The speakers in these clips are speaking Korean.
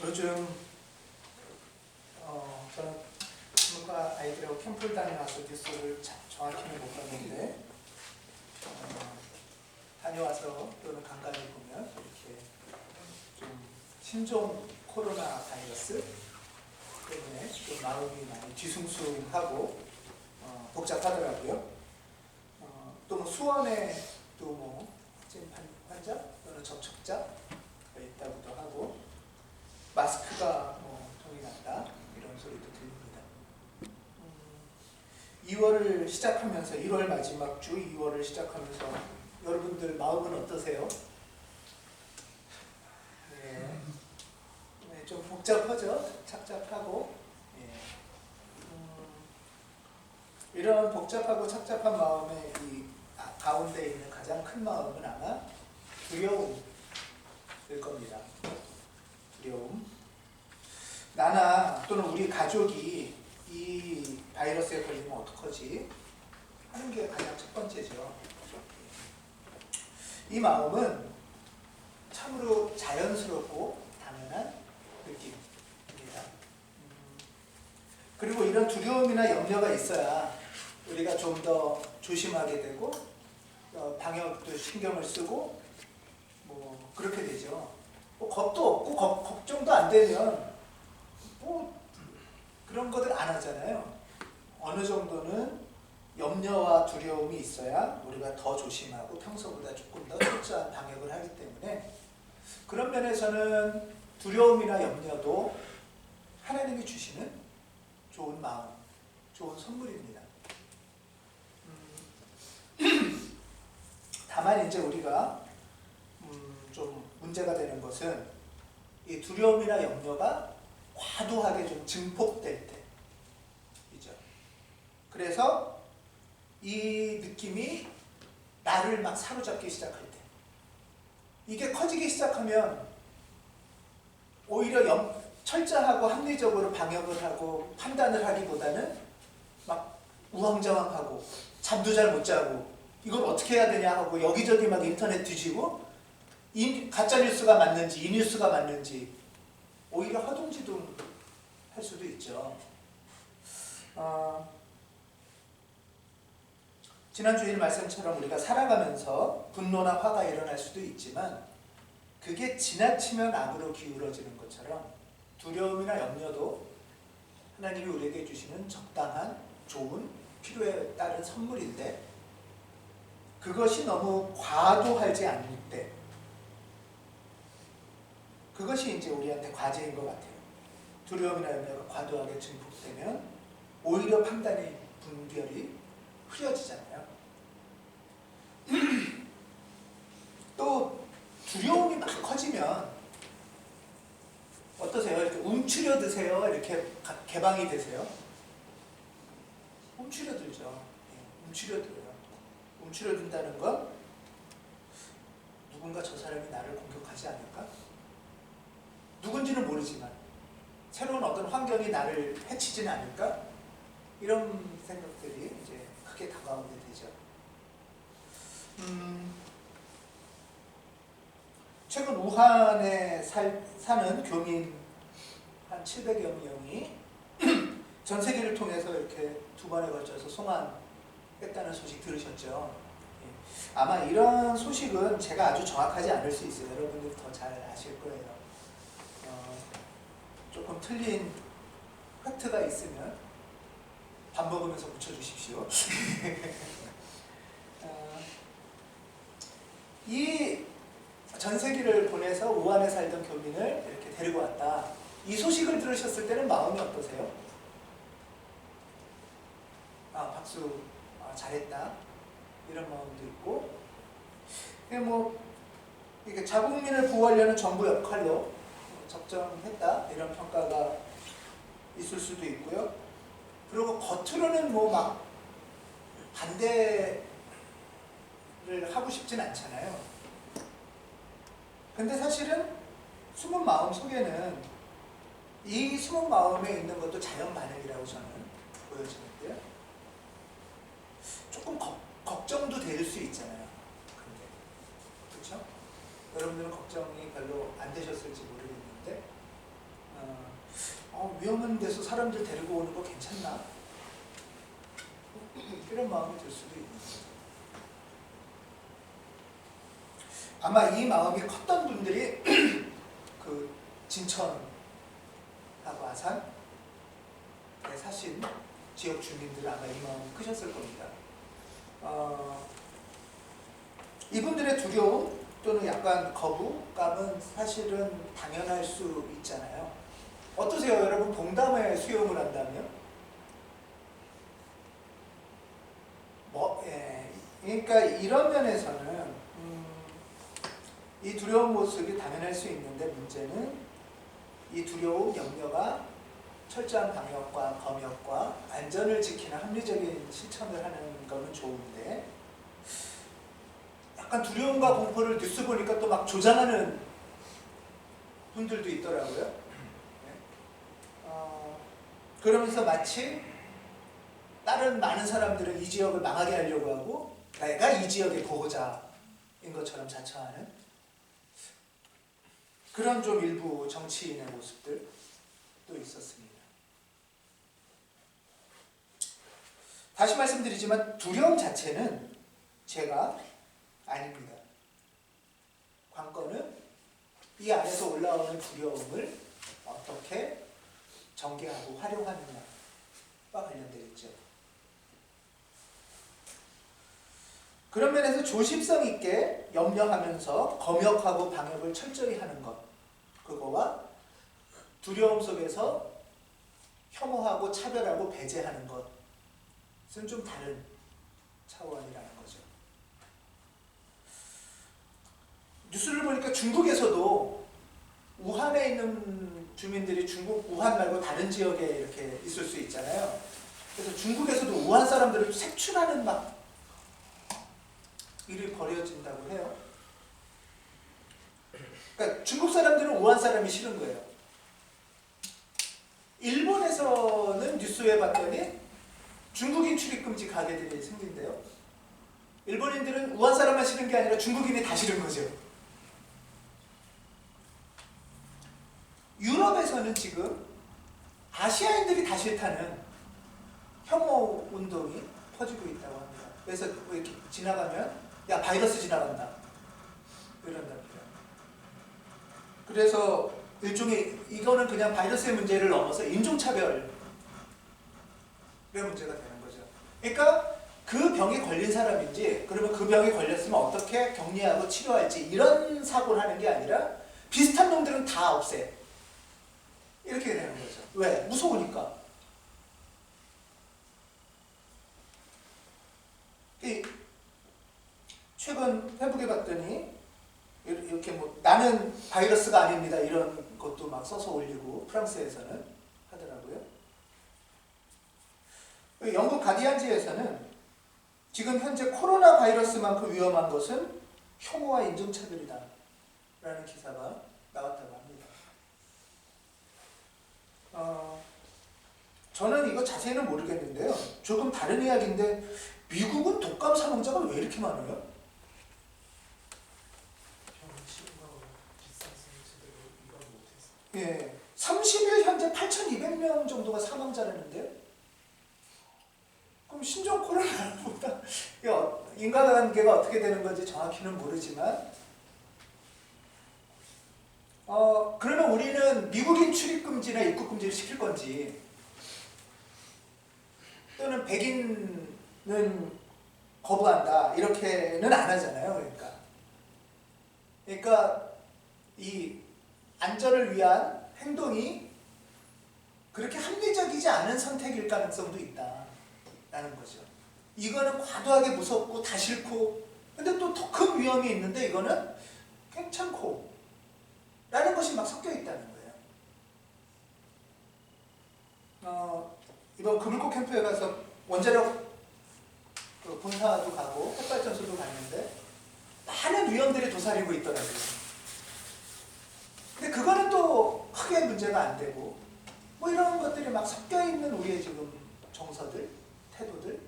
요즘 저는 친구가 아이들하고 캠프를 다녀와서 뉴스를 정확히는 못 봤는데 다녀와서 또는 간간히 보면 이렇게 좀 신종 코로나 바이러스 때문에 좀 마음이 많이 뒤숭숭하고 복잡하더라고요. 또 뭐 수원에 또 뭐 확진 환자 또는 접촉자가 있다고도 하고 마스크가 뭐 돈이 난다 이런 소리도 들립니다. 2월을 시작하면서 1월 마지막 주 2월을 시작하면서 여러분들 마음은 어떠세요? 네, 좀 복잡하죠? 착잡하고 이런 복잡하고 착잡한 마음의 이 가운데 있는 가장 큰 마음은 아마 두려움일 겁니다. 두려움. 나나 또는 우리 가족이 이 바이러스에 걸리면 어떡하지? 하는 게 가장 첫 번째죠. 이 마음은 참으로 자연스럽고 당연한 느낌입니다. 그리고 이런 두려움이나 염려가 있어야 우리가 좀 더 조심하게 되고 방역도 신경을 쓰고 뭐 그렇게 되죠. 뭐 겁도 없고 걱정도 안 되면 뭐 그런 것들 안 하잖아요. 어느 정도는 염려와 두려움이 있어야 우리가 더 조심하고 평소보다 조금 더 철저한 방역을 하기 때문에 그런 면에서는 두려움이나 염려도 하나님이 주시는 좋은 마음, 좋은 선물입니다. 다만 이제 우리가 좀 문제가 되는 것은 이 두려움이나 염려가 과도하게 좀 증폭될 때이죠. 그래서 이 느낌이 나를 막 사로잡기 시작할 때, 이게 커지기 시작하면 오히려 철저하고 합리적으로 방역을 하고 판단을 하기보다는 막 우왕좌왕하고 잠도 잘 못 자고 이걸 어떻게 해야 되냐 하고 여기저기 막 인터넷 뒤지고 가짜 뉴스가 맞는지 이 뉴스가 맞는지 오히려 허둥지둥 할 수도 있죠. 지난 주일 말씀처럼 우리가 살아가면서 분노나 화가 일어날 수도 있지만 그게 지나치면 악으로 기울어지는 것처럼 두려움이나 염려도 하나님이 우리에게 주시는 적당한 좋은 필요에 따른 선물인데 그것이 너무 과도하지 않을 때 그것이 이제 우리한테 과제인 것 같아요. 두려움이나 염려가 과도하게 증폭되면 오히려 판단의 분별이 흐려지잖아요. 또 두려움이 막 커지면 어떠세요? 이렇게 움츠려 드세요? 이렇게 개방이 되세요? 움츠려 들죠. 움츠려 들어요. 움츠려 든다는 건 누군가 저 사람이 나를 공격하지 않을까? 누군지는 모르지만 새로운 어떤 환경이 나를 해치지는 않을까? 이런 생각들이 이제 크게 다가오게 되죠. 최근 우한에 사는 교민 한 700여 명이 전 세계를 통해서 이렇게 두 번에 걸쳐서 송환했다는 소식 들으셨죠? 아마 이런 소식은 제가 아주 정확하지 않을 수 있어요. 여러분들 더 잘 아실 거예요. 조금 틀린 팩트가 있으면 밥 먹으면서 붙여주십시오. 이 전세기를 보내서 우한에 살던 교민을 이렇게 데리고 왔다. 이 소식을 들으셨을 때는 마음이 어떠세요? 박수, 잘했다. 이런 마음도 있고, 뭐 이게 자국민을 보호하려는 정부 역할로 적정했다 이런 평가가 있을 수도 있고요. 그리고 겉으로는 뭐 막 반대를 하고 싶진 않잖아요. 근데 사실은 숨은 마음 속에는 이 숨은 마음에 있는 것도 자연 반응이라고 저는 보여지는데요. 조금 걱정도 될 수 있잖아요. 근데 그렇죠? 여러분들은 걱정이 별로 안 되셨을지 모르겠는데 위험한 데서 사람들 데리고 오는 거 괜찮나? 이런 마음이 들 수도 있는 거죠. 아마 이 마음이 컸던 분들이 그 진천하고 아산에 사신 지역 주민들은 아마 이 마음이 크셨을 겁니다. 이분들의 두려움 또는 약간 거부감은 사실은 당연할 수 있잖아요. 어떠세요? 여러분 봉담회 수용을 한다면? 그러니까 이런 면에서는 이 두려운 모습이 당연할 수 있는데 문제는 이 두려움, 염려가 철저한 방역과 검역과 안전을 지키는 합리적인 실천을 하는 거는 좋은데 약간 두려움과 공포를 뉴스 보니까 또 막 조장하는 분들도 있더라고요. 그러면서 마치 다른 많은 사람들은 이 지역을 망하게 하려고 하고 내가 이 지역의 보호자인 것처럼 자처하는 그런 좀 일부 정치인의 모습들도 있었습니다. 다시 말씀드리지만 두려움 자체는 죄가 아닙니다. 관건은 이 안에서 올라오는 두려움을 어떻게 전개하고 활용하느냐와 관련되어 있죠. 그런 면에서 조심성 있게 염려하면서 검역하고 방역을 철저히 하는 것, 그거와 두려움 속에서 혐오하고 차별하고 배제하는 것은 좀 다른 차원이라는 거죠. 뉴스를 보니까 중국에서도 우한에 있는 주민들이 중국 우한 말고 다른 지역에 이렇게 있을 수 있잖아요. 그래서 중국에서도 우한 사람들을 색출하는 막 일이 벌어진다고 해요. 그러니까 중국 사람들은 우한 사람이 싫은 거예요. 일본에서는 뉴스에 봤더니 중국인 출입금지 가게들이 생긴대요. 일본인들은 우한 사람만 싫은 게 아니라 중국인이 다 싫은 거죠. 유럽에서는 지금 아시아인들이 다 싫다는 혐오 운동이 퍼지고 있다고 합니다. 그래서 이렇게 지나가면 야 바이러스 지나간다 이런답니다. 그래서 일종의 이거는 그냥 바이러스의 문제를 넘어서 인종차별의 문제가 되는 거죠. 그러니까 그 병에 걸린 사람인지 그러면 그 병에 걸렸으면 어떻게 격리하고 치료할지 이런 사고를 하는 게 아니라 비슷한 놈들은 다 없애. 이렇게 되는 거죠. 왜? 무서우니까. 최근 회복해 봤더니 이렇게 뭐 나는 바이러스가 아닙니다 이런 것도 막 써서 올리고 프랑스에서는 하더라고요. 영국 가디언지에서는 지금 현재 코로나 바이러스만큼 위험한 것은 혐오와 인종차별이다 라는 기사가 나왔다고 합니다. 저는 이거 자세히는 모르겠는데요. 조금 다른 이야기인데 미국은 독감 사망자가 왜 이렇게 많아요? 예, 30일 현재 8,200명 정도가 사망자라는데 그럼 신종 코로나보다 인과관계가 어떻게 되는 건지 정확히는 모르지만 그러면 우리는 미국인 출입금지나 입국금지를 시킬 건지 또는 백인은 거부한다 이렇게는 안 하잖아요. 그러니까 이 안전을 위한 행동이 그렇게 합리적이지 않은 선택일 가능성도 있다라는 거죠. 이거는 과도하게 무섭고 다 싫고 근데 또 더 큰 위험이 있는데 이거는 괜찮고 라는 것이 막 섞여 있다는 거예요. 이번 금을꽃 캠프에 가서 원자력 본사도 가고 핵발전소도 갔는데 많은 위험들이 도사리고 있더라고요. 근데 그거는 또 크게 문제가 안 되고 뭐 이런 것들이 막 섞여 있는 우리의 지금 정서들, 태도들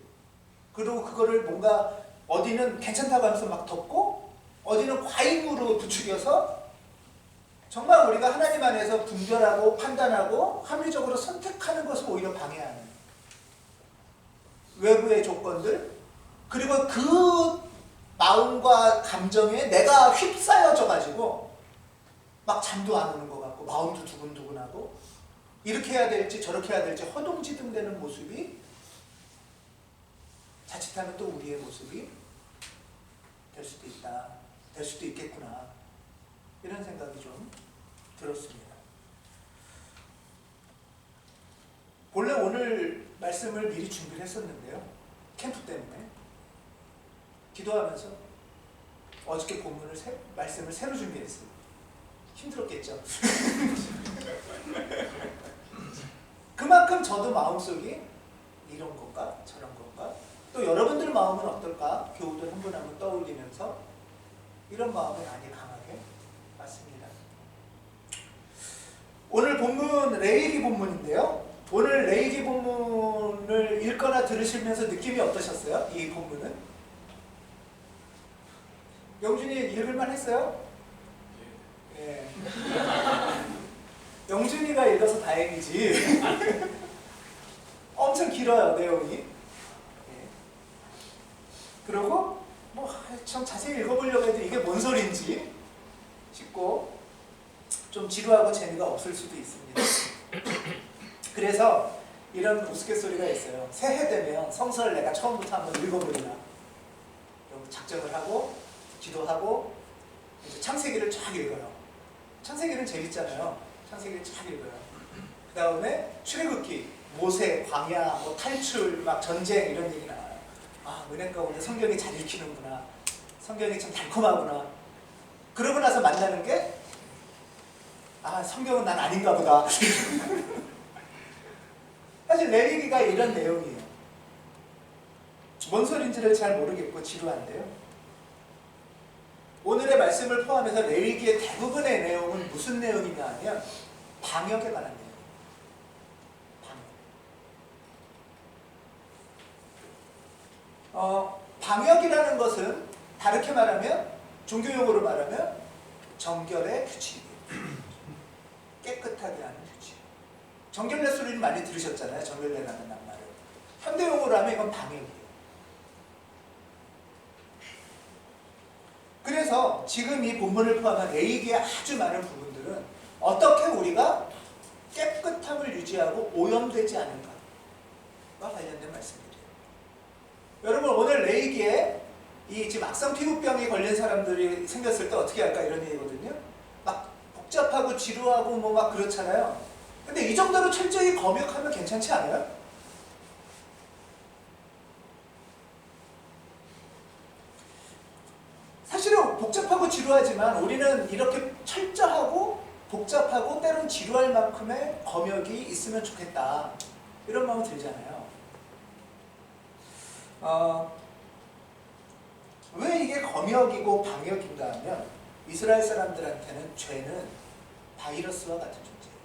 그리고 그거를 뭔가 어디는 괜찮다고 하면서 막 덮고 어디는 과잉으로 부추겨서 정말 우리가 하나님 안에서 분별하고 판단하고 합리적으로 선택하는 것을 오히려 방해하는 외부의 조건들, 그리고 그 마음과 감정에 내가 휩싸여져 가지고 막 잠도 안 오는 것 같고 마음도 두근두근하고 이렇게 해야 될지 저렇게 해야 될지 허둥지둥대는 모습이 자칫하면 또 우리의 모습이 될 수도 있다, 될 수도 있겠구나, 이런 생각이 좀 들었습니다. 본래 오늘 말씀을 미리 준비를 했었는데요, 캠프 때문에 기도하면서 어저께 본문을 말씀을 새로 준비했어요. 힘들었겠죠? 그만큼 저도 마음속이 이런 건가 저런 건가, 또 여러분들 마음은 어떨까, 교우들 한 분 한 분 떠올리면서 이런 마음이 많이 강하게 왔습니다. 오늘 본문 레위기 본문인데요, 오늘 레위기 본문을 읽거나 들으시면서 느낌이 어떠셨어요? 이 본문은? 영준이 읽을만 했어요? 예. 영준이가 읽어서 다행이지. 엄청 길어요, 내용이. 예. 그리고 뭐 참 자세히 읽어보려고 해도 이게 뭔 소리인지 싶고 좀 지루하고 재미가 없을 수도 있습니다. 그래서 이런 우스갯소리가 있어요. 새해 되면 성서를 내가 처음부터 한번 읽어보리라, 작정을 하고 기도하고 이제 창세기를 쫙 읽어요. 창세기는 재밌잖아요. 창세기를 쫙 읽어요. 그 다음에 출애굽기, 모세, 광야, 뭐 탈출, 막 전쟁 이런 얘기 나와요. 아, 은혜 가운데 성경이 잘 읽히는구나, 성경이 참 달콤하구나. 그러고 나서 만나는 게, 아, 성경은 난 아닌가 보다. 사실 레위기가 이런 내용이에요. 뭔 소린지를 잘 모르겠고 지루한데요, 오늘의 말씀을 포함해서 레위기의 대부분의 내용은 무슨 내용이냐 하면 방역에 관한 내용이에요. 방역이라는 것은 다르게 말하면, 종교용어로 말하면 정결의 규칙이에요. 깨끗하게 하는 규칙. 정결례 소리를 많이 들으셨잖아요. 정결례라는 말을. 현대용어로 하면 이건 방역이에요. 그래서 지금 이 본문을 포함한 레위기의 아주 많은 부분들은 어떻게 우리가 깨끗함을 유지하고 오염되지 않을까와 관련된 말씀이에요. 여러분, 오늘 레위기에 이 지금 악성 피부병에 걸린 사람들이 생겼을 때 어떻게 할까, 이런 얘기거든요. 막 복잡하고 지루하고 뭐 막 그렇잖아요. 근데 이 정도로 철저히 검역하면 괜찮지 않아요? 사실은 복잡하고 지루하지만 우리는 이렇게 철저하고 복잡하고 때론 지루할 만큼의 검역이 있으면 좋겠다, 이런 마음이 들잖아요. 왜 이게 검역이고 방역인가 하면, 이스라엘 사람들한테는 죄는 바이러스와 같은 존재예요.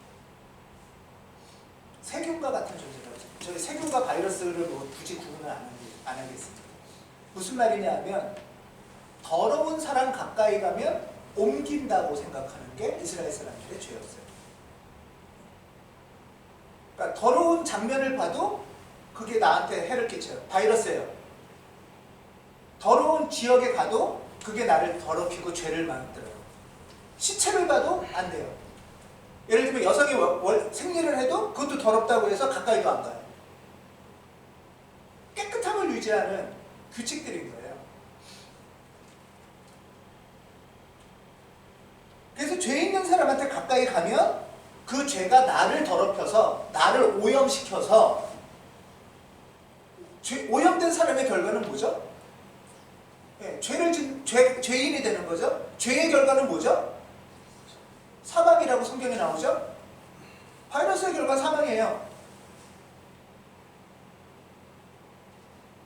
세균과 같은 존재라고. 저희 세균과 바이러스를 뭐 굳이 구분을 안 하겠습니다. 무슨 말이냐 하면, 더러운 사람 가까이 가면 옮긴다고 생각하는 게 이스라엘 사람들의 죄였어요. 그러니까 더러운 장면을 봐도 그게 나한테 해를 끼쳐요. 바이러스예요. 더러운 지역에 가도 그게 나를 더럽히고 죄를 만들어요. 시체를 봐도 안 돼요. 예를 들면 여성이 생리를 해도 그것도 더럽다고 해서 가까이도 안 가요. 깨끗함을 유지하는 규칙들인 거예요. 그래서 죄 있는 사람한테 가까이 가면 그 죄가 나를 더럽혀서 나를 오염시켜서, 오염된 사람의 결과는 뭐죠? 네, 죄인이 되는 거죠. 죄의 결과는 뭐죠? 사망이라고 성경에 나오죠. 바이러스의 결과는 사망이에요.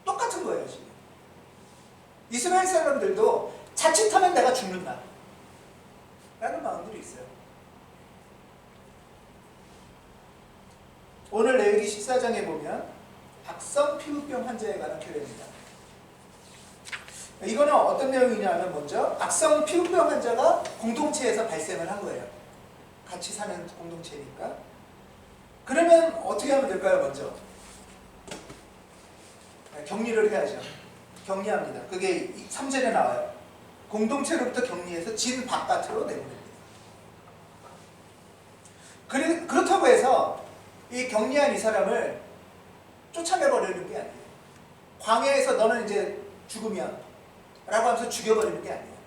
똑같은 거예요, 지금. 이스라엘 사람들도 자칫하면 내가 죽는다 라는 마음들이 있어요. 오늘 레위기 14장에 보면 악성 피부병 환자에 관한 규례입니다. 이거는 어떤 내용이냐 하면, 먼저 악성 피부병 환자가 공동체에서 발생을 한 거예요. 같이 사는 공동체니까. 그러면 어떻게 하면 될까요? 먼저 격리를 해야죠. 격리합니다. 그게 3절에 나와요. 공동체로부터 격리해서 진 바깥으로 내보냅니다. 그렇다고 해서 이 격리한 이 사람을 쫓아내버리는 게 아니에요. 광야에서 너는 이제 죽으면 라고 하면서 죽여버리는 게 아니에요.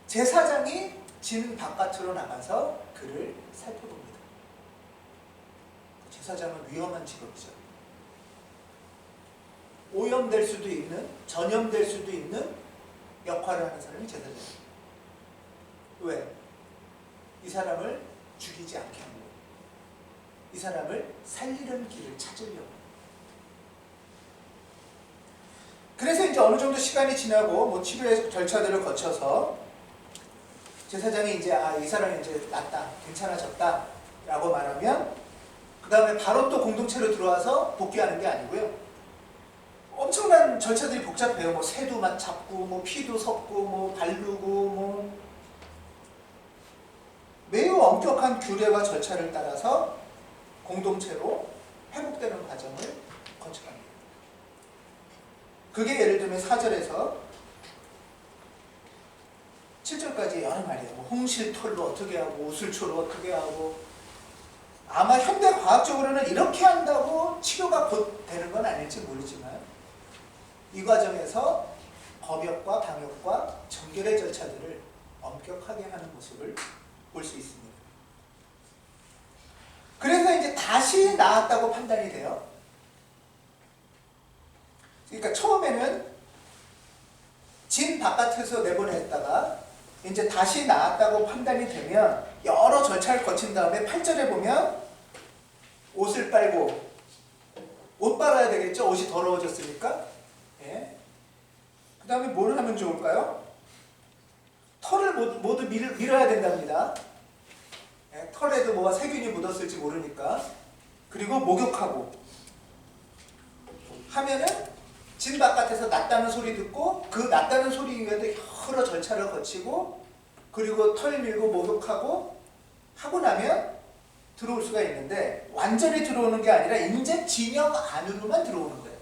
제사장이 진 바깥으로 나가서 그를 살펴봅니다. 제사장은 위험한 직업이죠. 오염될 수도 있는, 전염될 수도 있는 역할을 하는 사람이 제사장이에요. 왜? 이 사람을 죽이지 않게 하는 거예요. 이 사람을 살리는 길을 찾으려고. 그래서 이제 어느 정도 시간이 지나고 뭐 치료의 절차들을 거쳐서 제사장이 이제 이 사람이 이제 낫다, 괜찮아졌다 라고 말하면 그 다음에 바로 또 공동체로 들어와서 복귀하는 게 아니고요. 엄청난 절차들이 복잡해요. 뭐 새도 막 잡고, 뭐 피도 섞고, 뭐 바르고, 뭐 매우 엄격한 규례와 절차를 따라서 공동체로 회복되는 과정을 거쳐갑니다. 그게 예를 들면 4절에서 7절까지 여러 말이에요. 뭐 홍실털로 어떻게 하고, 우슬초로 어떻게 하고. 아마 현대 과학적으로는 이렇게 한다고 치료가 곧 되는 건 아닐지 모르지만 이 과정에서 검역과 방역과 정결의 절차들을 엄격하게 하는 모습을 볼 수 있습니다. 그래서 이제 다시 나았다고 판단이 돼요. 그러니까 처음에는 진 바깥에서 내보냈다가 이제 다시 나았다고 판단이 되면 여러 절차를 거친 다음에 8절에 보면 옷을 빨고, 옷 빨아야 되겠죠? 옷이 더러워졌으니까. 예. 그 다음에 뭘 하면 좋을까요? 털을 모두 밀어야 된답니다. 예. 털에도 뭐가 세균이 묻었을지 모르니까. 그리고 목욕하고 하면은 진 바깥에서 낫다는 소리 듣고 그 낫다는 소리 이외에도 여러 절차를 거치고 그리고 털 밀고 목욕하고 하고 나면 들어올 수가 있는데 완전히 들어오는 게 아니라 이제 진영 안으로만 들어오는 거예요.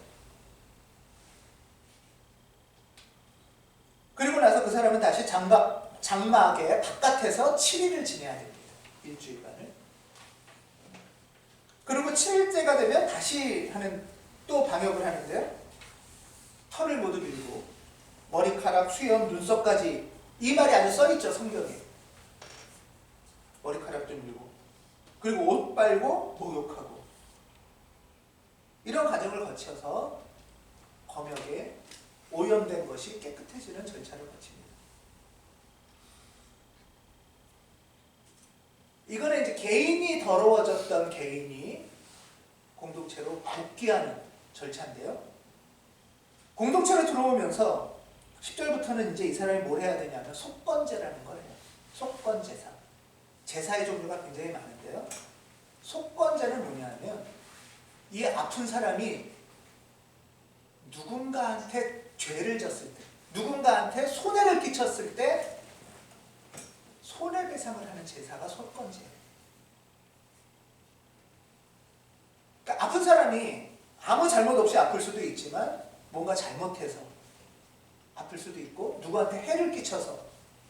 그리고 나서 그 사람은 다시 장막의 바깥에서 7일을 지내야 됩니다. 일주일간을. 그리고 7일째가 되면 다시 또 방역을 하는데요. 털을 모두 밀고 머리카락, 수염, 눈썹까지 이 말이 아주 써있죠. 성경에. 머리카락도 밀고 그리고 옷 빨고 목욕하고 이런 과정을 거쳐서 검역에 오염된 것이 깨끗해지는 절차를 거칩니다. 이거는 이제 개인이 더러워졌던 개인이 공동체로 복귀하는 절차인데요. 공동체로 들어오면서 10절부터는 이제 이 사람이 뭘 해야 되냐면 속건제라는 걸 해요. 속건제사. 제사의 종류가 굉장히 많은데요. 속건제는 뭐냐면 이 아픈 사람이 누군가한테 죄를 졌을 때, 누군가한테 손해를 끼쳤을 때 손해배상을 하는 제사가 속건제예요. 그러니까 아픈 사람이 아무 잘못 없이 아플 수도 있지만 뭔가 잘못해서 아플 수도 있고 누구한테 해를 끼쳐서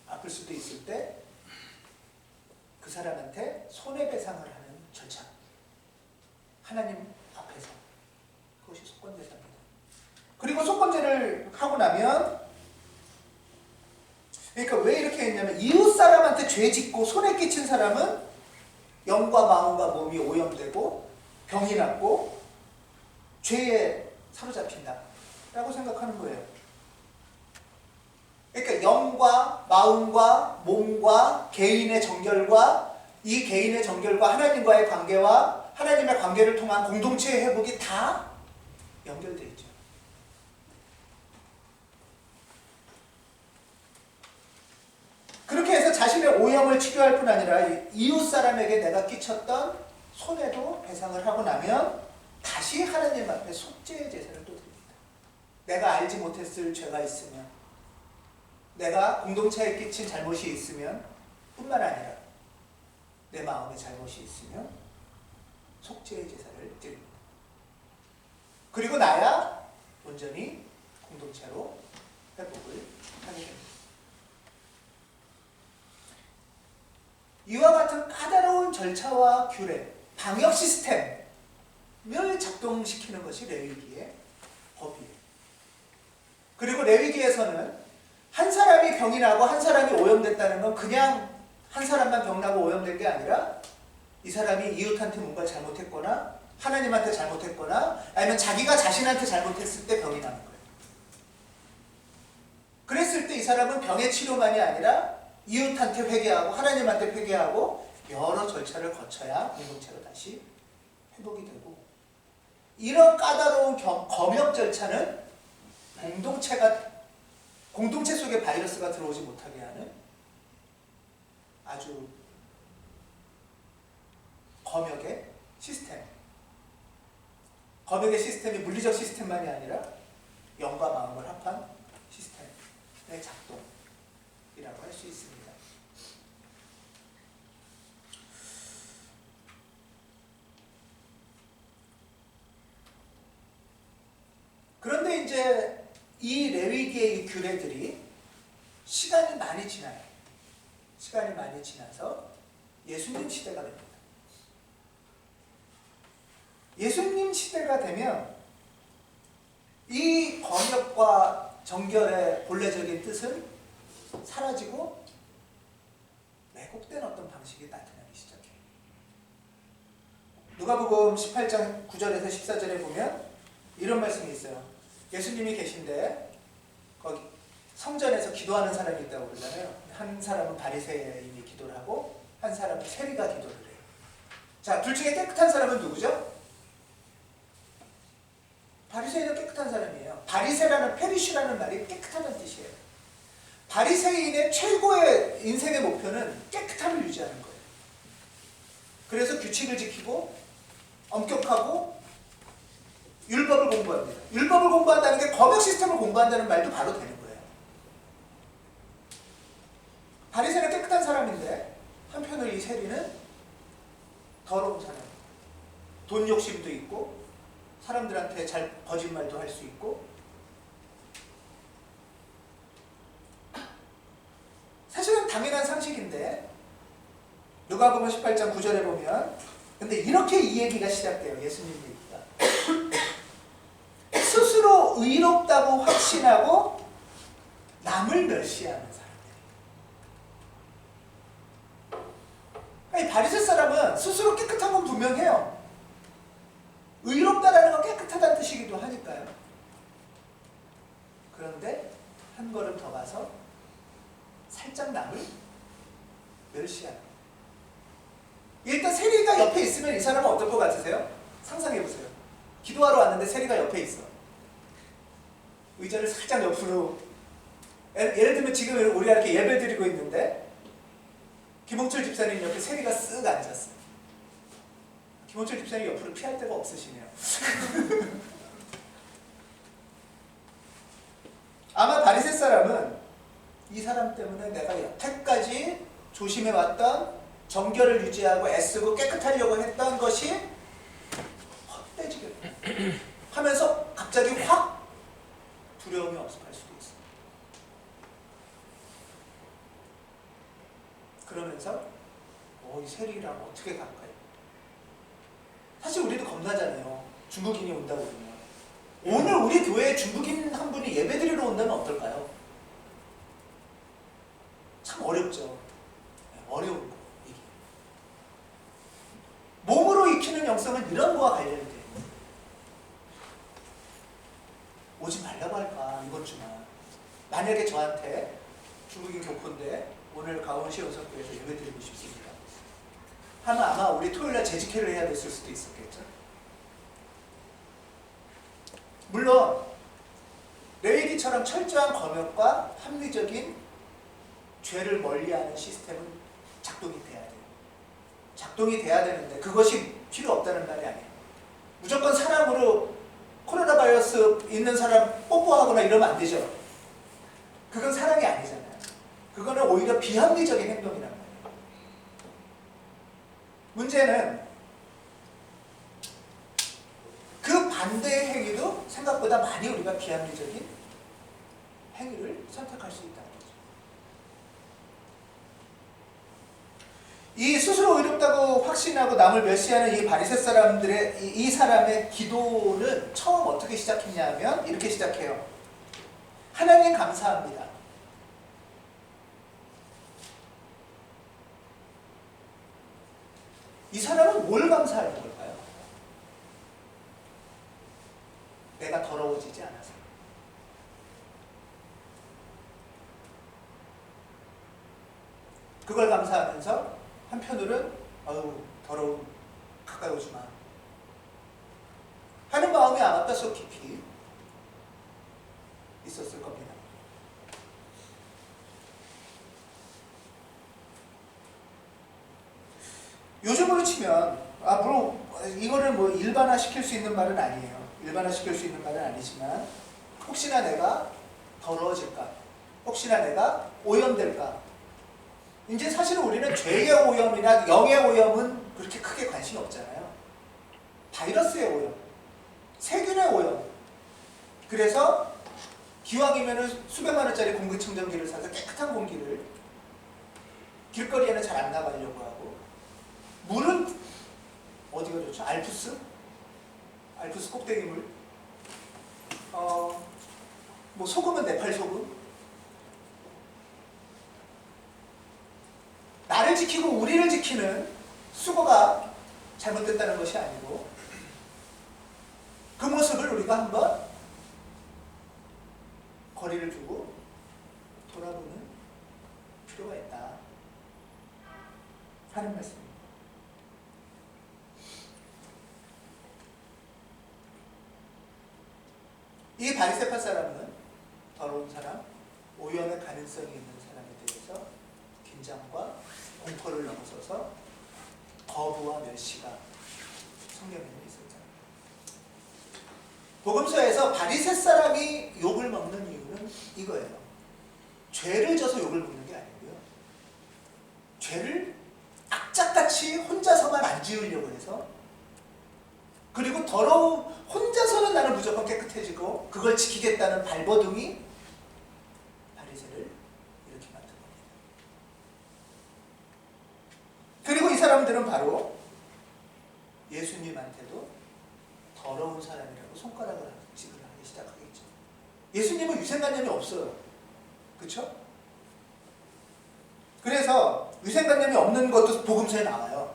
아플 수도 있을 때 그 사람한테 손해배상을 하는 절차. 하나님 앞에서. 그것이 속건제사입니다. 그리고 속건제를 하고 나면 그러니까 왜 이렇게 했냐면 이웃 사람한테 죄 짓고 손해 끼친 사람은 영과 마음과 몸이 오염되고 병이 났고 죄에 사로잡힌다 라고 생각하는 거예요. 그러니까 영과 마음과 몸과 개인의 정결과 이 개인의 정결과 하나님과의 관계와 하나님의 관계를 통한 공동체의 회복이 다 연결되어 있죠. 그렇게 해서 자신의 오염을 치료할 뿐 아니라 이웃 사람에게 내가 끼쳤던 손해도 배상을 하고 나면 다시 하나님 앞에 속죄의 제사를 또 드립니다. 내가 알지 못했을 죄가 있으면 내가 공동체에 끼친 잘못이 있으면 뿐만 아니라 내 마음에 잘못이 있으면 속죄의 제사를 드립니다. 그리고 나야 온전히 공동체로 회복을 하게 됩니다. 이와 같은 까다로운 절차와 규례, 방역 시스템을 작동시키는 것이 레위기의 법이에요. 그리고 레위기에서는 한 사람이 병이 나고 한 사람이 오염됐다는 건 그냥 한 사람만 병나고 오염된 게 아니라 이 사람이 이웃한테 뭔가 잘못했거나 하나님한테 잘못했거나 아니면 자기가 자신한테 잘못했을 때 병이 나는 거예요. 그랬을 때 이 사람은 병의 치료만이 아니라 이웃한테 회개하고 하나님한테 회개하고 여러 절차를 거쳐야 공동체로 다시 회복이 되고, 이런 까다로운 검역 절차는 공동체 속에 바이러스가 들어오지 못하게 하는 아주 검역의 시스템. 검역의 시스템이 물리적 시스템만이 아니라 영과 마음을 합한 시스템의 작동이라고 할 수 있습니다. 그런데 이제 이 레위기의 이 규례들이 시간이 많이 지나요. 시간이 많이 지나서 예수님 시대가 됩니다. 예수님 시대가 되면 이 검역과 정결의 본래적인 뜻은 사라지고 왜곡된 어떤 방식이 나타나기 시작해요. 누가복음 18장 9절에서 14절에 보면 이런 말씀이 있어요. 예수님이 계신데 거기 성전에서 기도하는 사람이 있다고 그러잖아요. 한 사람은 바리새인이 기도를 하고 한 사람은 세리가 기도를 해요. 자, 둘 중에 깨끗한 사람은 누구죠? 바리새인은 깨끗한 사람이에요. 바리새라는 페리시라는 말이 깨끗하다는 뜻이에요. 바리새인의 최고의 인생의 목표는 깨끗함을 유지하는 거예요. 그래서 규칙을 지키고 엄격하고 율법을 공부합니다. 율법을 공부한다는 게 검역 시스템을 공부한다는 말도 바로 되는 거예요. 바리새는 깨끗한 사람인데 한편으로 이 세리는 더러운 사람. 돈 욕심도 있고 사람들한테 거짓말도 할 수 있고, 사실은 당연한 상식인데 누가복음 18장 9절에 보면 근데 이렇게 이 얘기가 시작돼요. 예수님 얘기가. 스스로 의롭다고 확신하고 남을 멸시하는 사람들. 이 바리새 사람은 스스로 깨끗한 건 분명해요. 의롭다라는 건 깨끗하다는 뜻이기도 하니까요. 그런데 한 걸음 더 가서 살짝 남을 멸시하는. 일단 세리가 옆에 있으면 이 사람은 어떨 것 같으세요? 상상해보세요. 기도하러 왔는데 세리가 옆에 있어. 의자를 살짝 옆으로, 예를 들면 지금 우리가 이렇게 예배 드리고 있는데 김홍철 집사님 옆에 세리가 쓱 앉았어요. 김홍철 집사님 옆으로 피할 데가 없으시네요. 아마 바리새 사람은 이 사람 때문에 내가 여태까지 조심해왔던 정결을 유지하고 애쓰고 깨끗하려고 했던 것이 헛되지게 하면서 갑자기 확 두려움이 없어질 수도 있어. 그러면서 이 세리랑 어떻게 갈까요? 사실 우리도 겁나잖아요. 중국인이 온다고 그러면. 오늘 우리 교회에 중국인 한 분이 예배 드리러 온다면 어떨까요? 참 어렵죠. 어려운 거. 이게. 몸으로 익히는 영성은 이런 거와 관련이 돼요. 오지 말라고 할까 이번 주만. 만약에 저한테 중국인 교포인데 오늘 가온시 연석교회에서 예배 드리고 싶습니다 하면 아마 우리 토요일날 재직회를 해야 됐을 수도 있었겠죠. 물론 레위기처럼 철저한 검역과 합리적인 죄를 멀리하는 시스템은 작동이 돼야 돼요. 작동이 돼야 되는데 그것이 필요 없다는 말이 아니에요. 무조건 사람으로 코로나 바이러스 있는 사람 뽀뽀하거나 이러면 안 되죠. 그건 사랑이 아니잖아요. 그거는 오히려 비합리적인 행동이란 말이에요. 문제는 그 반대의 행위도 생각보다 많이 우리가 비합리적인 행위를 선택할 수 있다는 거죠. 이 스스로 의롭다고 확신하고 남을 멸시하는 이 바리새 사람들의 이 사람의 기도는 처음 어떻게 시작했냐면 이렇게 시작해요. 하나님 감사합니다. 이 사람은 뭘 감사하는 걸까요? 내가 더러워지지 않아서. 그걸 감사하면서 한편으로는 아유 더러움 가까이 오지 마 하는 마음이 아마 뼛속 깊이 있었을 겁니다. 요즘으로 치면 물론 이거를 뭐 일반화시킬 수 있는 말은 아니에요. 일반화시킬 수 있는 말은 아니지만 혹시나 내가 더러워질까? 혹시나 내가 오염될까? 이제 사실은 우리는 죄의 오염이나 영의 오염은 그렇게 크게 관심이 없잖아요. 바이러스의 오염, 세균의 오염. 그래서 기왕이면 수백만 원짜리 공기청정기를 사서 깨끗한 공기를 길거리에는 잘 안 나가려고 하고, 물은 어디가 좋죠? 알프스 꼭대기물. 뭐 소금은 네팔 소금. 나를 지키고 우리를 지키는 수고가 잘못됐다는 것이 아니고 그 모습을 우리가 한번 거리를 두고 돌아보는 필요가 있다 하는 말씀입니다. 이 바리새파 사람은 더러운 사람, 오염의 가능성이 있는 사람에 대해서 긴장과 공포를 넘어서서 거부와 멸시가 성경에는 있었잖아요. 복음서에서 바리새 사람이 욕을 먹는 이유는 이거예요. 죄를 져서 욕을 먹는 게 아니고요. 죄를 악착같이 혼자서만 안 지으려고 해서, 그리고 더러운 혼자서는 나는 무조건 깨끗해지고 그걸 지키겠다는 발버둥이 바리새를 이렇게 만든 겁니다. 그리고 이 사람들은 바로 예수님한테도 더러운 사람이라고 손가락을 지급을 하기 시작하겠죠. 예수님은 위생관념이 없어요. 그렇죠? 그래서 위생관념이 없는 것도 복음서에 나와요.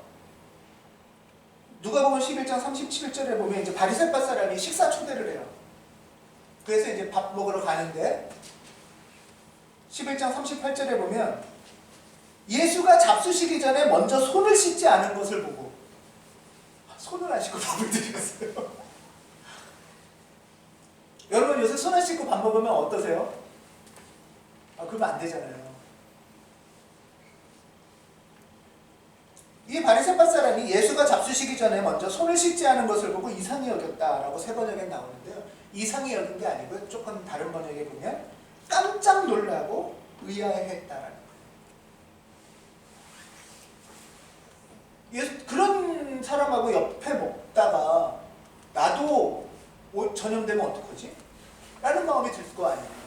누가복음 11장 37절에 보면 이제 바리새파 사람이 식사 초대를 해요. 그래서 이제 밥 먹으러 가는데 11장 38절에 보면 예수가 잡수시기 전에 먼저 손을 씻지 않은 것을 보고 손을 안 씻고 밥을 드렸어요. 여러분 요새 손 안 씻고 밥 먹으면 어떠세요? 그러면 안 되잖아요. 이 바리새파 사람이 예수가 잡수시기 전에 먼저 손을 씻지 않은 것을 보고 이상히 여겼다라고 새 번역에 나오는데요. 이상히 여긴 게 아니고요. 조금 다른 번역에 보면 깜짝 놀라고 의아해했다라는 거예요. 그런 사람하고 옆에 먹다가 나도 전염되면 어떡하지? 라는 마음이 들 거 아니에요.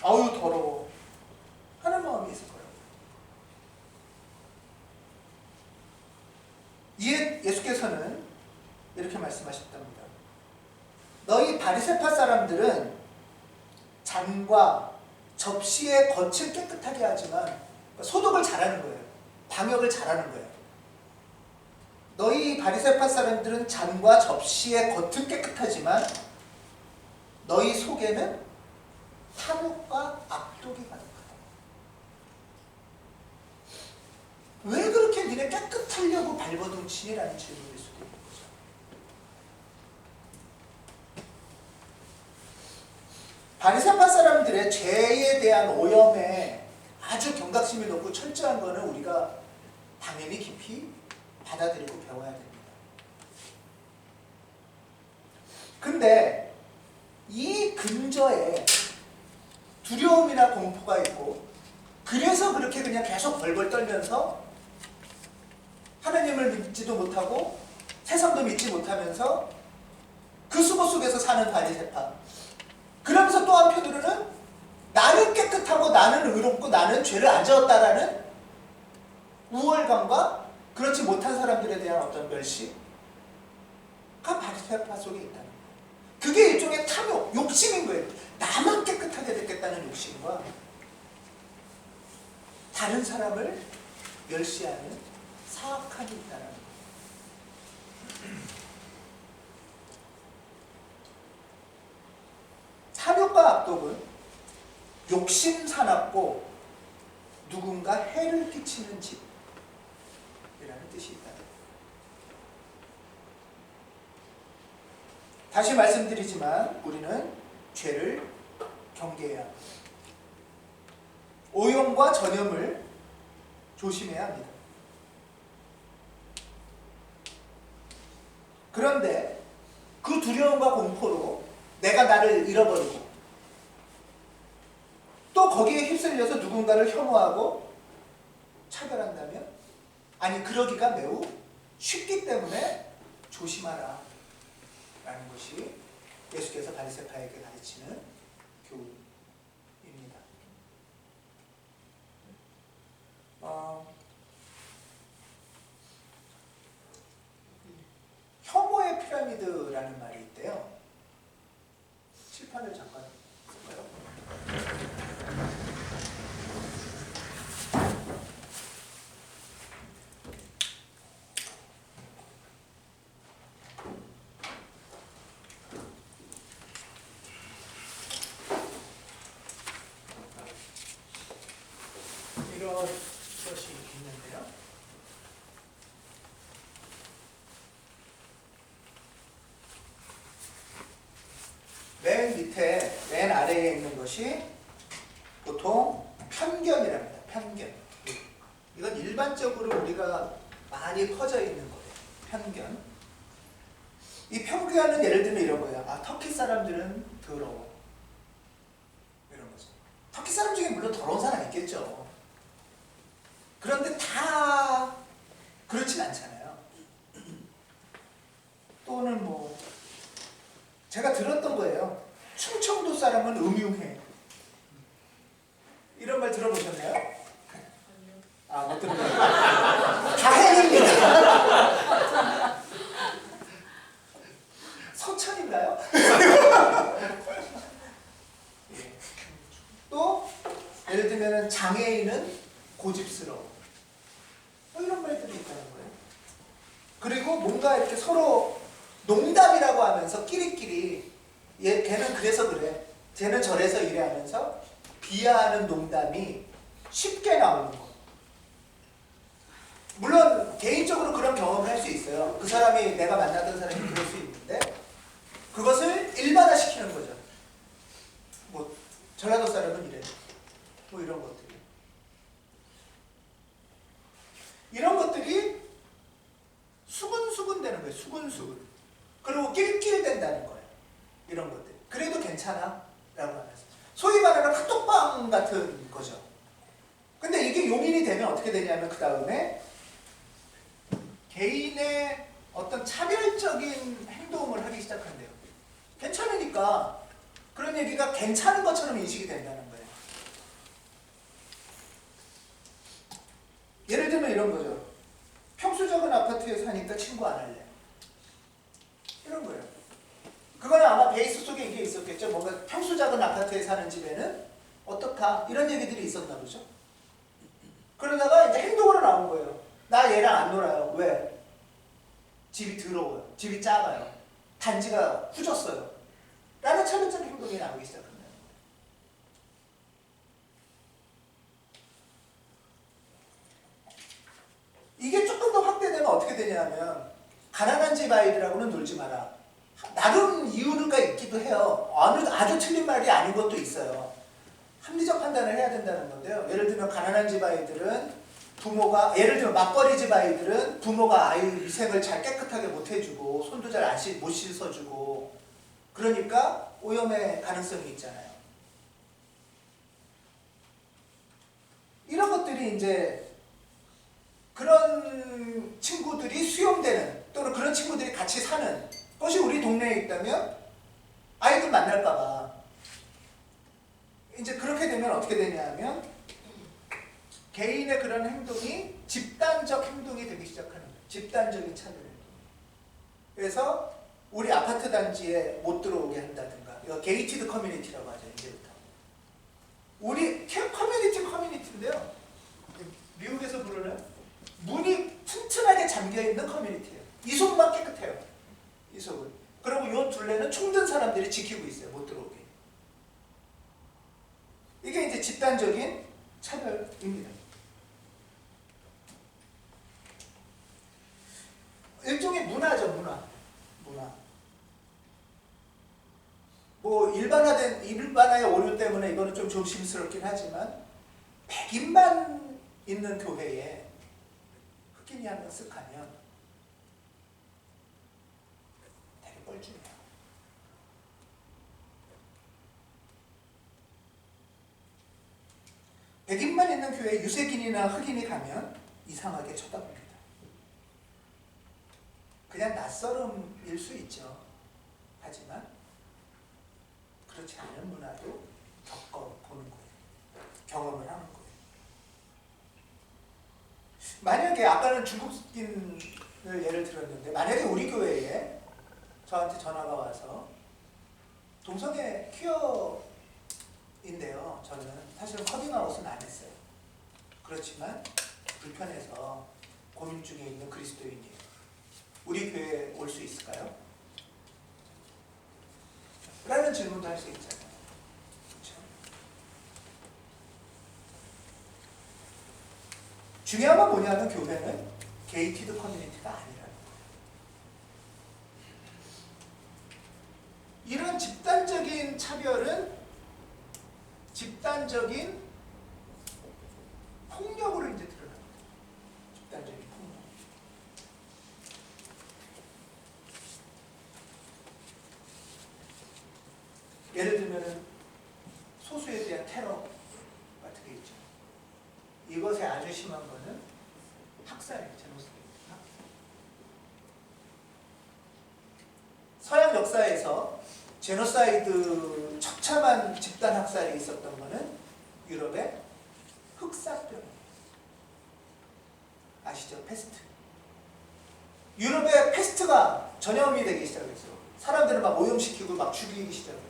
아유 더러워 하는 마음이 있을 거예요. 이에 예수께서는 이렇게 말씀하셨답니다. 너희 바리새파 사람들은 잔과 접시의 겉을 깨끗하게 하지만 소독을 잘하는 거예요. 방역을 잘하는 거예요. 너희 바리새파 사람들은 잔과 접시의 겉은 깨끗하지만 너희 속에는 탐욕과 악독이 가득하다. 왜 그렇게 니네 깨끗하려고 발버둥 치니라는 질문일 수도 있는 거죠. 바리새파 사람들의 죄에 대한 오염에 아주 경각심이 높고 철저한 거는 우리가 당연히 깊이 받아들이고 배워야 됩니다. 근데 이 근저에 두려움이나 공포가 있고 그래서 그렇게 그냥 계속 벌벌 떨면서 하나님을 믿지도 못하고 세상도 믿지 못하면서 그 수고 속에서 사는 바리새파. 그러면서 또 한편으로는 나는 깨끗하고 나는 의롭고 나는 죄를 안 지었다라는 우월감과 그렇지 못한 사람들에 대한 어떤 멸시가 바리새파 속에 있다는 거예요. 그게 일종의 탐욕, 욕심인 거예요. 나만 깨끗하게 됐겠다는 욕심과 다른 사람을 멸시하는 사악함이 있다는 거예요. 탐욕과 악독은 욕심 사납고 누군가 해를 끼치는 집이라는 뜻이 있다. 다시 말씀드리지만 우리는 죄를 경계해야 합니다. 오용과 전염을 조심해야 합니다. 그런데 그 두려움과 공포로 내가 나를 잃어버리고 또 거기에 휩쓸려서 누군가를 혐오하고 차별한다면, 아니 그러기가 매우 쉽기 때문에 조심하라 라는 것이 예수께서 바리새파에게 가르치는 교훈입니다. 혐오의 피라미드라는 말이 있대요. 칠판을 잠깐 쓸까요? 이런 것이 있는데요. 맨 밑에, 맨 아래에 있는 것이 보통 편견이랍니다. 편견. 이건 일반적으로 우리가 많이 퍼져 있는 거예요. 편견. 이 편견은 예를 들면 이런 거예요. 아, 터키 사람들은 더러워. 이런 거죠. 터키 사람 중에 물론 더러운 사람 있겠죠. 그런데 다 그렇진 않잖아요. 또는 뭐 제가 들었던 거예요. 충청도 사람은 음흉해. 이런 말 들어보셨나요? 아, 못 들어봤어요. 다행입니다. 서천인가요? 예. 또 예를 들면 장애인은 고집스러워. 뭐 이런 말들이 있다는 거예요. 그리고 뭔가 이렇게 서로 농담이라고 하면서 끼리끼리 걔는 그래서 그래, 쟤는 저래서 이래 하면서 비하하는 농담이 쉽게 나오는 거. 물론 개인적으로 그런 경험을 할 수 있어요. 그 사람이, 내가 만나던 사람이 그럴 수 있는데 그것을 일반화시키는 거죠. 뭐 전라도 사람은 이래, 뭐 이런 것들이. 이런 것들이 수근수근 되는 거예요. 수근수근. 그리고 낄낄 된다는 거예요. 이런 것들. 그래도 괜찮아 라고 하면서. 소위 말하는 핫도그빵 같은 거죠. 근데 이게 용인이 되면 어떻게 되냐면 그 다음에 개인의 어떤 차별적인 행동을 하기 시작한대요. 괜찮으니까 그런 얘기가 괜찮은 것처럼 인식이 된다는 거예요. 예를 들면 이런 거죠. 평수 작은 아파트에 사니까 친구 안 할래. 이런 거예요. 그거는 아마 베이스 속에 이게 있었겠죠. 뭔가 평수 작은 아파트에 사는 집에는 어떻다, 이런 얘기들이 있었나 보죠. 그러다가 이제 행동으로 나온 거예요. 나 얘랑 안 놀아요. 왜? 집이 더러워요. 집이 작아요. 단지가 후졌어요. 라는 차별적인 행동이 나오기 시작합니다. 이게 조금 더 확대되면 어떻게 되냐면, 가난한 집 아이들하고는 놀지 마라. 나름 이유가 있기도 해요. 아주 틀린 말이 아닌 것도 있어요. 합리적 판단을 해야 된다는 건데요. 예를 들면 가난한 집 아이들은 부모가, 예를 들면 맞벌이 집 아이들은 부모가 아이 위생을 잘 깨끗하게 못 해주고 손도 잘 못 씻어주고, 그러니까 오염의 가능성이 있잖아요. 이런 것들이 이제 그런 친구들이 수용되는 또는 그런 친구들이 같이 사는 것이 우리 동네에 있다면 아이들 만날까봐 이제 그렇게 되면 어떻게 되냐면 개인의 그런 행동이 집단적 행동이 되기 시작하는 거예요. 집단적인 차별 행동. 그래서 우리 아파트 단지에 못 들어오게 한다든가 이거 게이티드 커뮤니티라고 하죠. 이제부터 우리 커뮤니티인데요. 미국에서 부르는 문이 튼튼하게 잠겨있는 커뮤니티예요. 이속만 깨끗해요. 이속은. 그리고 요 둘레는 총든 사람들이 지키고 있어요. 못 들어오게. 이게 이제 집단적인 차별입니다. 일종의 문화죠. 문화. 뭐 일반화의 오류 때문에 이거는 좀 조심스럽긴 하지만 백인만 있는 교회에 흑인이 한 명 쓱 가면 되게 뻘쭘해요. 백인만 있는 교회에 유색인이나 흑인이 가면 이상하게 쳐다봅니다. 그냥 낯설음일 수 있죠. 하지만 그렇지 않은 문화도 겪어보는 거예요. 경험을 하는 거예요. 만약에 아까는 중국인을 예를 들었는데 만약에 우리 교회에 저한테 전화가 와서 동성애 퀴어인데요. 저는 사실은 커밍아웃은 안 했어요. 그렇지만 불편해서 고민 중에 있는 그리스도인이에요. 우리 교회에 올 수 있을까요? 라는 질문도 할 수 있잖아요. 그렇죠? 중요한 건 뭐냐면 교회는 게이티드 커뮤니티가 아니라는 거예요. 이런 집단적인 차별은 집단적인 폭력으로 이제 드러납니다. 집단적인 폭력. 예를 들면은 소수에 대한 테러 같은 게 있죠. 이것에 아주 심한 거는 학살이에요. 제노사이드입니다. 서양 역사에서 제노사이드 처참한 집단 학살이 있었던 거는 유럽의 흑사병 아시죠? 패스트. 유럽의 패스트가 전염이 되기 시작했어요. 사람들을 막 오염시키고 막 죽기 시작해요.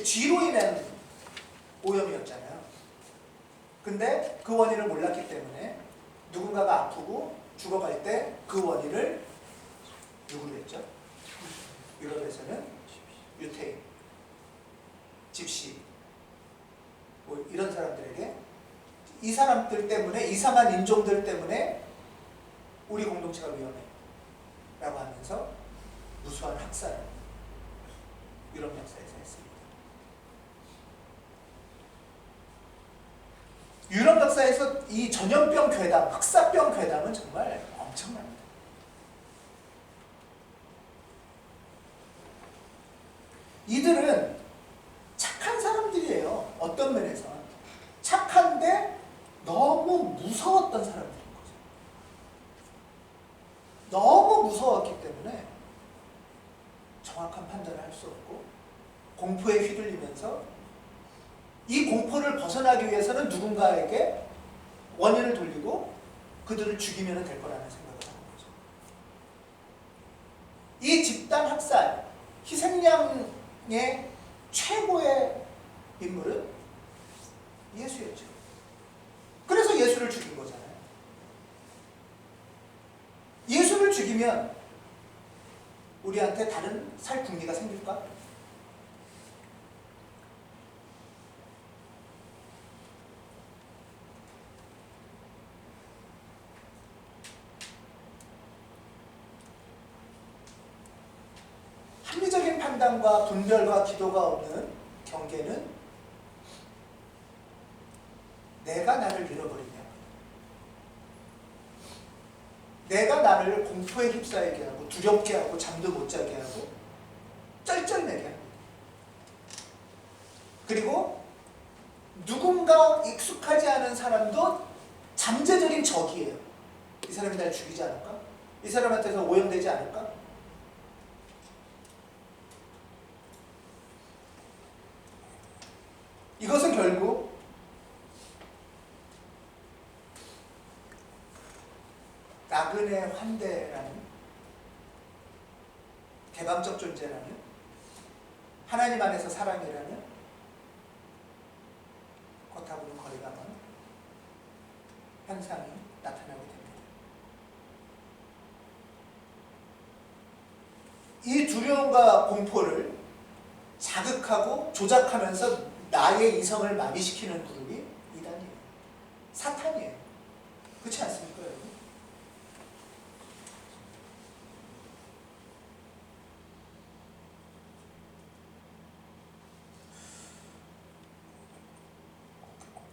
쥐로 인한 오염이었잖아요. 근데 그 원인을 몰랐기 때문에 누군가가 아프고 죽어갈 때 그 원인을 누구로 했죠? 유럽에서는 유태인, 집시 뭐 이런 사람들에게 이 사람들 때문에 이상한 인종들 때문에 우리 공동체가 위험해 라고 하면서 무수한 학살을 유럽 역사에서 했습니다. 유럽 역사에서 이 전염병 괴담, 흑사병 괴담은 정말 엄청납니다. 이들은 착한 사람들이에요. 어떤 면에서 착한데 너무 무서웠던 사람들인 거죠. 너무 무서웠기 때문에 정확한 판단을 할 수 없고 공포에 휘둘리면서 이 공포를 벗어나기 위해서는 누군가에게 원인을 돌리고 그들을 죽이면 될 거라는 생각을 하는 거죠. 이 집단 학살, 희생양의 최고의 인물은 예수였죠. 그래서 예수를 죽인 거잖아요. 예수를 죽이면 우리한테 다른 살 궁리가 생길까? 합리적인 판단과 분별과 기도가 없는 경계는 내가 나를 잃어버리냐, 내가 나를 공포에 휩싸이게 하고 두렵게 하고 잠도 못 자게 하고 쩔쩔매게 합니다. 그리고 누군가 익숙하지 않은 사람도 잠재적인 적이에요. 이 사람이 날 죽이지 않을까? 이 사람한테서 오염되지 않을까? 이것은 결국 나그네 환대라는 개방적 존재라는 하나님 안에서 사랑이라는 겉하고는 거리가 먼 현상이 나타나게 됩니다. 이 두려움과 공포를 자극하고 조작하면서 나의 이성을 마비시키는 그룹이 이단이에요. 사탄이에요. 그렇지 않습니까, 여러분?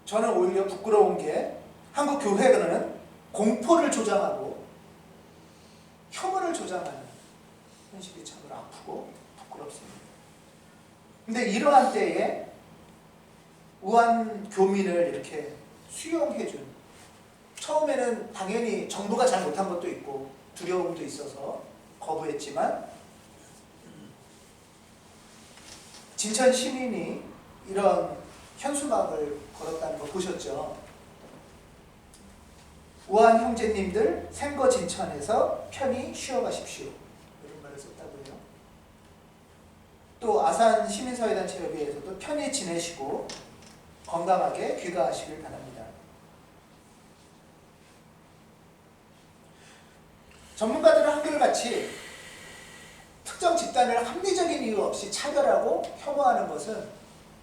저는 오히려 부끄러운 게 한국 교회는 공포를 조장하고 혐오를 조장하는 현실이 참으로 아프고 부끄럽습니다. 근데 이러한 때에 우한 교민을 이렇게 수용해준, 처음에는 당연히 정부가 잘 못한 것도 있고 두려움도 있어서 거부했지만 진천 시민이 이런 현수막을 걸었다는 거 보셨죠? 우한 형제님들 생거 진천에서 편히 쉬어가십시오, 이런 말을 썼다고 해요. 또 아산 시민사회단체협의회에서도 편히 지내시고 건강하게 귀가하시길 바랍니다. 전문가들은 한결같이 특정 집단을 합리적인 이유 없이 차별하고 혐오하는 것은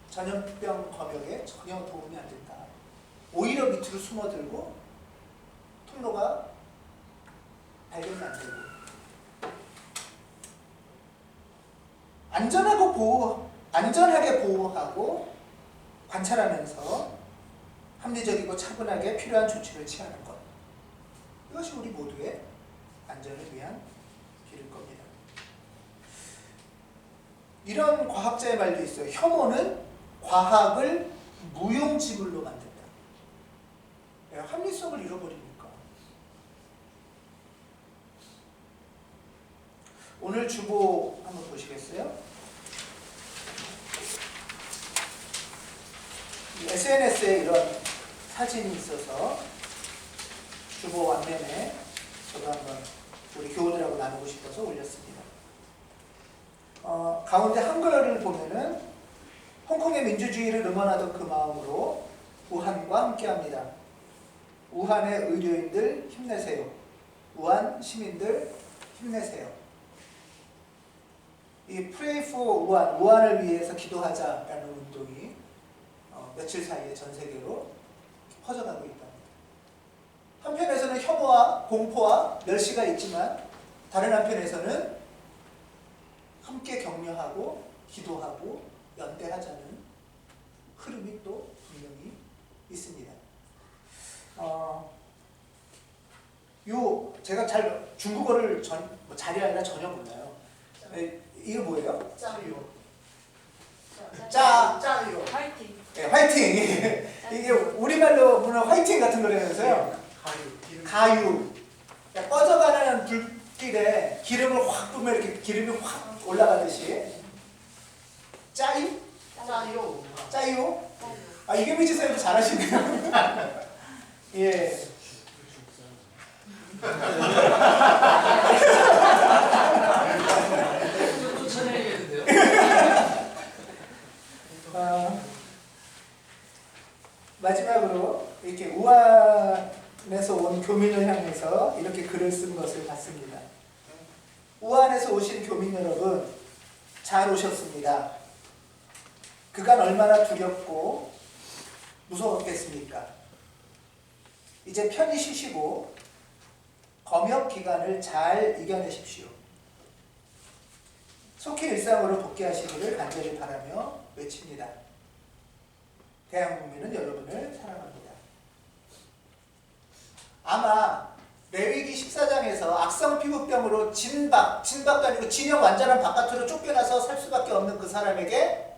전염병 검역에 전혀 도움이 안 된다. 오히려 밑으로 숨어들고 통로가 발견이 안 되고 안전하게 보호하고 관찰하면서 합리적이고 차분하게 필요한 조치를 취하는 것. 이것이 우리 모두의 안전을 위한 길일 겁니다. 이런 과학자의 말도 있어요. 혐오는 과학을 무용지물로 만든다. 합리성을 잃어버리니까. 오늘 주보 한번 보시겠어요? SNS에 이런 사진이 있어서 주보 완면에 저도 한번 우리 교우들하고 나누고 싶어서 올렸습니다. 가운데 한글을 보면은 홍콩의 민주주의를 응원하던 그 마음으로 우한과 함께합니다. 우한의 의료인들 힘내세요. 우한 시민들 힘내세요. 이 Pray for 우한, 우한을 위해서 기도하자라는 운동이 며칠 사이에 전 세계로 퍼져가고 있다. 한편에서는 혐오와 공포와 멸시가 있지만 다른 한편에서는 함께 격려하고 기도하고 연대하자는 흐름이 또 분명히 있습니다. 제가 잘 중국어를 잘이 아니라 전혀 몰라요. 이게 뭐예요? 짜요. 짜요. 화이팅. 네, 화이팅. 이게 우리말로 보면 화이팅 같은 거라면서요. 가유. 그러니까 꺼져가는 불길에 기름을 확 부으면 이렇게 기름이 확 올라가듯이. 짜유? 짜요. 짜유? 이계미 지사님도 잘하시네요. 예. 쫓아내야겠는데요? 마지막으로 이렇게 우한에서 온 교민을 향해서 이렇게 글을 쓴 것을 봤습니다. 우한에서 오신 교민 여러분, 잘 오셨습니다. 그간 얼마나 두렵고 무서웠겠습니까? 이제 편히 쉬시고 검역 기간을 잘 이겨내십시오. 속히 일상으로 복귀하시기를 간절히 바라며 외칩니다. 대한국민은 여러분을 사랑합니다. 아마 레위기 14장에서 악성 피부병으로 진박도 아니고 진영 완전한 바깥으로 쫓겨나서 살 수밖에 없는 그 사람에게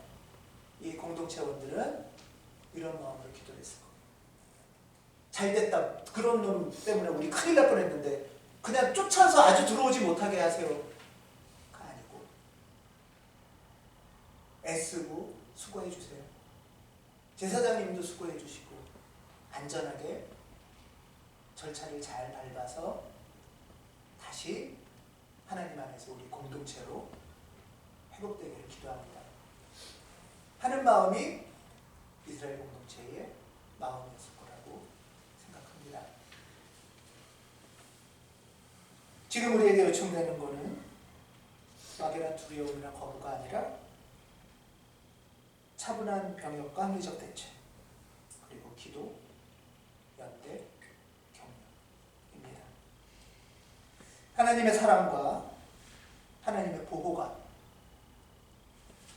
이 공동체원들은 이런 마음으로 기도를 했을 겁니다. 잘됐다 그런 놈 때문에 우리 큰일 날 뻔했는데 그냥 쫓아서 아주 들어오지 못하게 하세요가 아니고 애쓰고 수고해 주세요. 제사장님도 수고해 주시고 안전하게 절차를 잘 밟아서 다시 하나님 안에서 우리 공동체로 회복되기를 기도합니다. 하는 마음이 이스라엘 공동체의 마음이었을 거라고 생각합니다. 지금 우리에게 요청되는 것은 막연한 두려움이나 거부가 아니라 차분한 병역과 합리적 대책, 그리고 기도, 연대, 격려입니다. 하나님의 사랑과 하나님의 보호가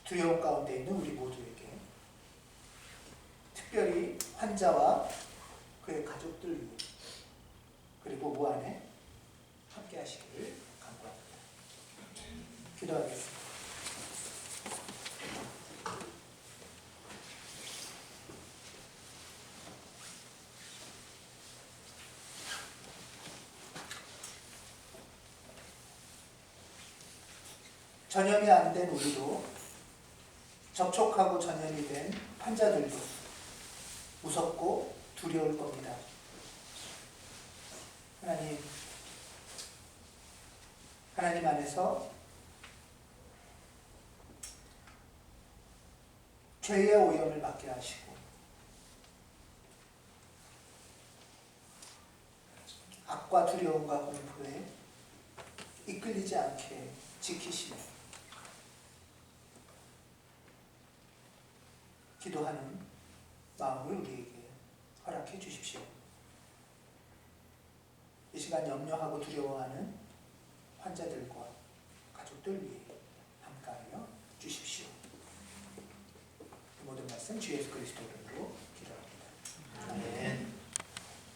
두려움 가운데 있는 우리 모두에게, 특별히 환자와 그의 가족들 위해, 그리고 무한에 함께 하시기를 간구합니다. 기도하겠습니다. 전염이 안 된 우리도, 접촉하고 전염이 된 환자들도 무섭고 두려울 겁니다. 하나님 안에서 죄의 오염을 막게 하시고 악과 두려움과 공포에 이끌리지 않게 지키시며 기도하는 마음을 우리에게 허락해 주십시오. 이 시간 염려하고 두려워하는 환자들과 가족들 위해 함께하여 주십시오. 이 모든 말씀 주 예수 그리스도 이름으로